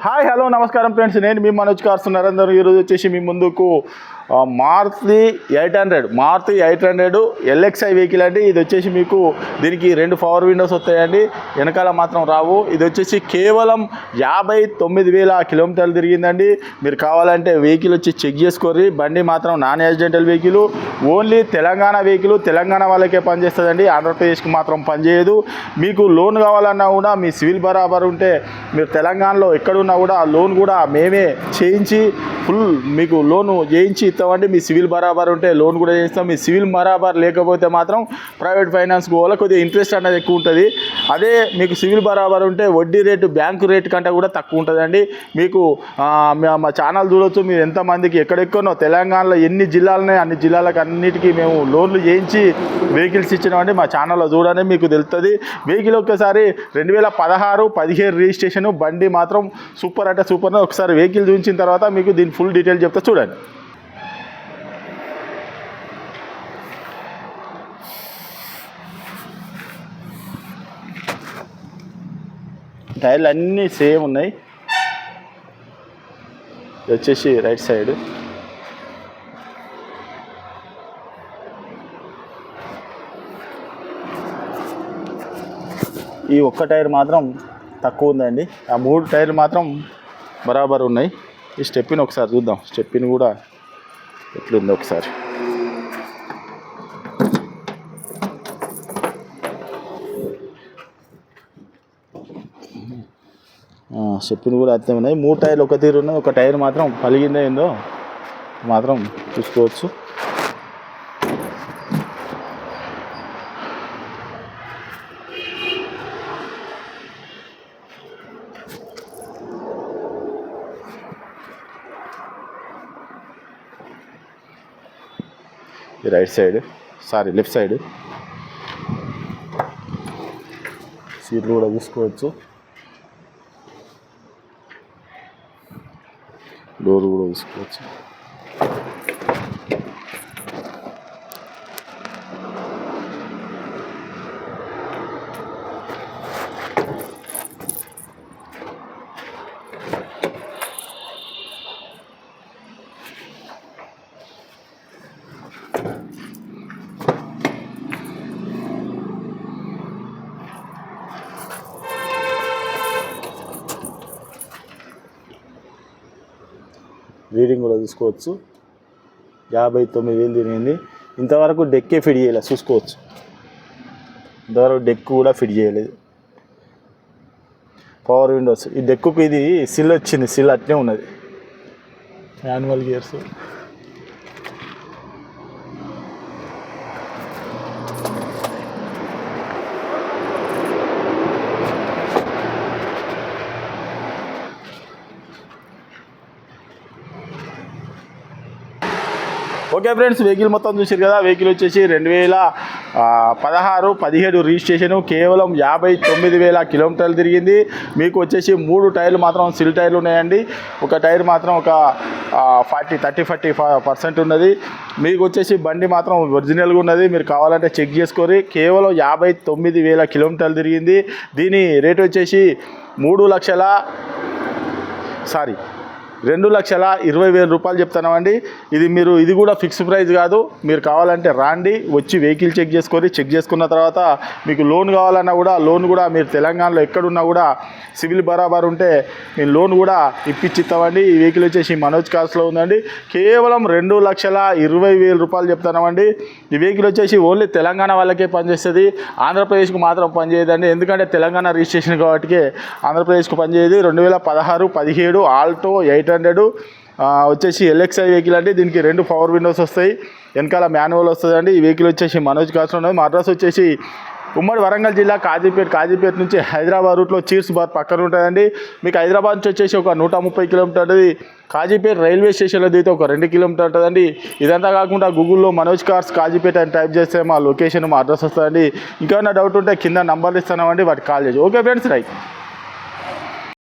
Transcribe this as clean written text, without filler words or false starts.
Hi hello నమస్కారం friends, నేను మీ Manoj cars Narender. ఈరోజు వచ్చేసి మీ ముందుకు మారుతి 800 LXI వెహికల్ అండి. ఇది వచ్చేసి మీకు దీనికి 2 పవర్ విండోస్ వస్తాయండి, వెనకాల మాత్రం రావు. ఇది వచ్చేసి కేవలం 59,000 కిలోమీటర్లు తిరిగిందండి. మీరు కావాలంటే వెహికల్ వచ్చి చెక్ చేసుకోర్రి. బండి మాత్రం non accidental vehicle, only Telangana vehicle, Telangana వాళ్ళకే పనిచేస్తుందండి, ఆంధ్రప్రదేశ్కి మాత్రం పనిచేయదు. మీకు లోన్ కావాలన్నా కూడా మీ సివిల్ బరాబర్ ఉంటే మీరు తెలంగాణలో ఎక్కడున్నా కూడా లోన్ కూడా మేమే చేయించి ఫుల్ మీకు లోను చేయించి ఇస్తామండి. మీ సివిల్ బరాబర్ ఉంటే లోన్ కూడా చేయిస్తాం. మీ సివిల్ బరాబర్ లేకపోతే మాత్రం ప్రైవేట్ ఫైనాన్స్ పోవాలి, కొద్దిగా ఇంట్రెస్ట్ అనేది ఎక్కువ ఉంటుంది. అదే మీకు సివిల్ బరాబర్ ఉంటే వడ్డీ రేటు బ్యాంకు రేటు కంటే కూడా తక్కువ ఉంటుందండి. మీకు మా ఛానల్ చూడవచ్చు, మీరు ఎంతమందికి ఎక్కడెక్కడో తెలంగాణలో ఎన్ని జిల్లాలు ఉన్నాయి అన్ని జిల్లాలకు అన్నిటికీ మేము లోన్లు చేయించి వెహికల్స్ ఇచ్చినామండి. మా ఛానల్లో చూడండి, మీకు తెలుస్తుంది. వెహికల్ ఒక్కసారి 2016-17 రిజిస్ట్రేషన్, బండి మాత్రం సూపర్ అంటే సూపర్. ఒకసారి వెహికల్ చూపించిన తర్వాత మీకు దీని ఫుల్ డీటెయిల్ చెప్తా చూడండి. టైర్లు అన్నీ సేమ్ ఉన్నాయి. ఇది వచ్చేసి రైట్ సైడ్, ఈ ఒక్క టైర్ మాత్రం తక్కువ ఉందండి. ఆ 3 టైర్లు మాత్రం బరాబర్ ఉన్నాయి. ఈ స్టెప్పిని ఒకసారి చూద్దాం, స్టెప్పిని కూడా ఎట్లుంది ఒకసారి. స్టెప్పిని కూడా అర్థం ఉన్నాయి. 3 టైర్లు ఒక తీరు ఉన్నాయి, ఒక టైర్ మాత్రం పలిగిందో ఏందో మాత్రం చూసుకోవచ్చు. రైట్ సైడ్ లెఫ్ట్ సైడ్ సీట్లు కూడా చూసుకోవచ్చు, డోర్ కూడా చూసుకోవచ్చు. రీడింగ్ కూడా చూసుకోవచ్చు. 59,000 తిరిగింది. ఇంతవరకు డెక్కే ఫిట్ చేయలేదు, చూసుకోవచ్చు. ఇంతవరకు డెక్ కూడా ఫిట్ చేయలేదు. పవర్ విండోస్, ఈ డెక్కుకు ఇది సిల్ వచ్చింది, సిల్ అట్నే ఉన్నది. Annual gears, okay friends, vehicle మొత్తం చూసారు కదా. వెహికల్ వచ్చేసి 2016-17 రిజిస్ట్రేషను, కేవలం 59,000 కిలోమీటర్లు తిరిగింది. మీకు వచ్చేసి 3 టైర్లు మాత్రం సిల్ టైర్లు ఉన్నాయండి. ఒక టైర్ మాత్రం ఒక 40% ఉన్నది. మీకు వచ్చేసి బండి మాత్రం ఒరిజినల్గా ఉన్నది, మీరు కావాలంటే చెక్ చేసుకోరి. కేవలం 59,000 కిలోమీటర్లు తిరిగింది. దీని రేట్ వచ్చేసి 2,20,000 రూపాయలు చెప్తున్నామండి. ఇది కూడా ఫిక్స్ ప్రైస్ కాదు. మీరు కావాలంటే రాండి, వచ్చి వెహికల్ చెక్ చేసుకొని, చెక్ చేసుకున్న తర్వాత మీకు లోన్ కావాలన్నా కూడా లోన్ కూడా మీరు తెలంగాణలో ఎక్కడున్నా కూడా సివిల్ బరాబర్ ఉంటే మేము లోన్ కూడా ఇప్పించిస్తామండి. ఈ వెహికల్ వచ్చేసి మనోజ్ కార్స్లో ఉందండి. కేవలం 2,20,000 రూపాయలు చెప్తున్నామండి. ఈ వెహికల్ వచ్చేసి ఓన్లీ తెలంగాణ వాళ్ళకే పనిచేస్తుంది, ఆంధ్రప్రదేశ్కి మాత్రం పనిచేయదండి. ఎందుకంటే తెలంగాణ రిజిస్ట్రేషన్ కాబట్టి ఆంధ్రప్రదేశ్కి పనిచేయదు. 2016-17 ఆల్టో 800 వచ్చేసి LXI వెహికల్ అండి. దీనికి 2 పవర్ విండోస్ వస్తాయి, వెనకాల మాన్యువల్ వస్తుందండి. ఈ వెహికల్ వచ్చేసి మనోజ్ కార్స్ ఉన్నది. మా అడ్రస్ వచ్చేసి ఉమ్మడి వరంగల్ జిల్లా కాజీపేట నుంచి హైదరాబాద్ రూట్లో చీర్స్ బార్ పక్కన ఉంటుందండి. మీకు హైదరాబాద్ నుంచి వచ్చేసి ఒక 130 కిలోమీటర్ ఉంటుంది. కాజీపేట రైల్వే స్టేషన్లో దిగితే ఒక 2 కిలోమీటర్ ఉంటుందండి. ఇదంతా కాకుండా గూగుల్లో మనోజ్ కార్స్ కాజీపేట అని టైప్ చేస్తే మా లొకేషన్, మా అడ్రస్ వస్తుందండి. ఇంకేమైనా డౌట్ ఉంటే కింద నంబర్లు ఇస్తున్నామండి, వాటికి కాల్ చేసి. Okay friends, right.